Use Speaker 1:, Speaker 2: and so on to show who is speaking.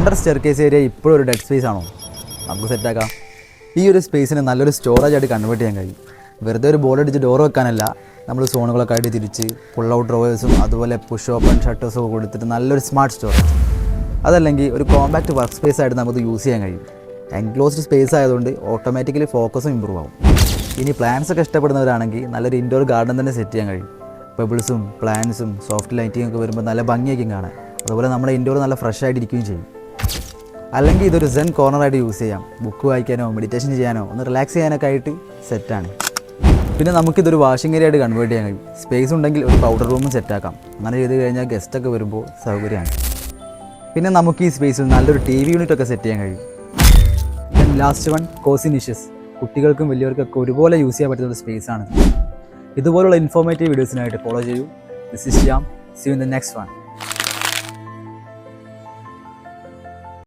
Speaker 1: Under staircase area ഇപ്പോഴും ഒരു dead space ആണോ? നമുക്ക് സെറ്റാക്കാം. ഈ ഒരു സ്പേസിന് നല്ലൊരു സ്റ്റോറേജ് ആയിട്ട് കൺവേർട്ട് ചെയ്യാൻ കഴിയും. വെറുതെ ഒരു ബോർഡ് അടിച്ച് ഡോർ വെക്കാനല്ല, നമ്മൾ സോണുകളൊക്കെ ആയിട്ട് തിരിച്ച് പുൾ ഔട്ട് ഡ്രോവേഴ്സും അതുപോലെ പുഷ് ഓപ്പൺ ഷട്ടേഴ്സും ഒക്കെ കൊടുത്തിട്ട് നല്ലൊരു സ്മാർട്ട് സ്റ്റോറേജ്. അതല്ലെങ്കിൽ ഒരു കോമ്പാക്റ്റ് വർക്ക് സ്പേസ് ആയിട്ട് നമുക്ക് യൂസ് ചെയ്യാൻ കഴിയും. എൻക്ലോസ്ഡ് സ്പേസ് ആയതുകൊണ്ട് ഓട്ടോമാറ്റിക്കലി ഫോക്കസും ഇമ്പ്രൂവ് ആവും. ഇനി പ്ലാന്റ്സ് ഒക്കെ ഇഷ്ടപ്പെടുന്നവരാണെങ്കിൽ നല്ലൊരു ഇൻഡോർ ഗാർഡൻ തന്നെ സെറ്റ് ചെയ്യാൻ കഴിയും. പെബിൾസും പ്ലാന്റ്സും സോഫ്റ്റ് ലൈറ്റിംഗ് ഒക്കെ വരുമ്പോൾ നല്ല ഭംഗിയായിരിക്കും കാണാൻ. അതുപോലെ നമ്മുടെ ഇൻഡോർ നല്ല ഫ്രഷ് ആയിട്ടിരിക്കുകയും ചെയ്യും. അല്ലെങ്കിൽ ഇതൊരു സെൻ കോർണറായിട്ട് യൂസ് ചെയ്യാം. ബുക്ക് വായിക്കാനോ മെഡിറ്റേഷൻ ചെയ്യാനോ ഒന്ന് റിലാക്സ് ചെയ്യാനൊക്കെ ആയിട്ട് സെറ്റാണ്. പിന്നെ നമുക്കിതൊരു വാഷിംഗ് ഏരിയ ആയിട്ട് കൺവേർട്ട് ചെയ്യാൻ കഴിയും. സ്പേസ് ഉണ്ടെങ്കിൽ ഒരു പൗഡർ റൂമും സെറ്റാക്കാം. അങ്ങനെ ചെയ്ത് കഴിഞ്ഞാൽ ഗസ്റ്റൊക്കെ വരുമ്പോൾ സൗകര്യമാണ്. പിന്നെ നമുക്ക് ഈ സ്പേസിൽ നല്ലൊരു TV യൂണിറ്റ് ഒക്കെ സെറ്റ് ചെയ്യാൻ കഴിയും. Then last one, cozy niches. കുട്ടികൾക്കും വലിയവർക്കൊക്കെ ഒരുപോലെ യൂസ് ചെയ്യാൻ പറ്റുന്ന ഒരു സ്പേസാണ്. ഇതുപോലുള്ള ഇൻഫോർമേറ്റീവ് വീഡിയോസിനായിട്ട് ഫോളോ ചെയ്യൂ. This is Shyam. See you in the next one.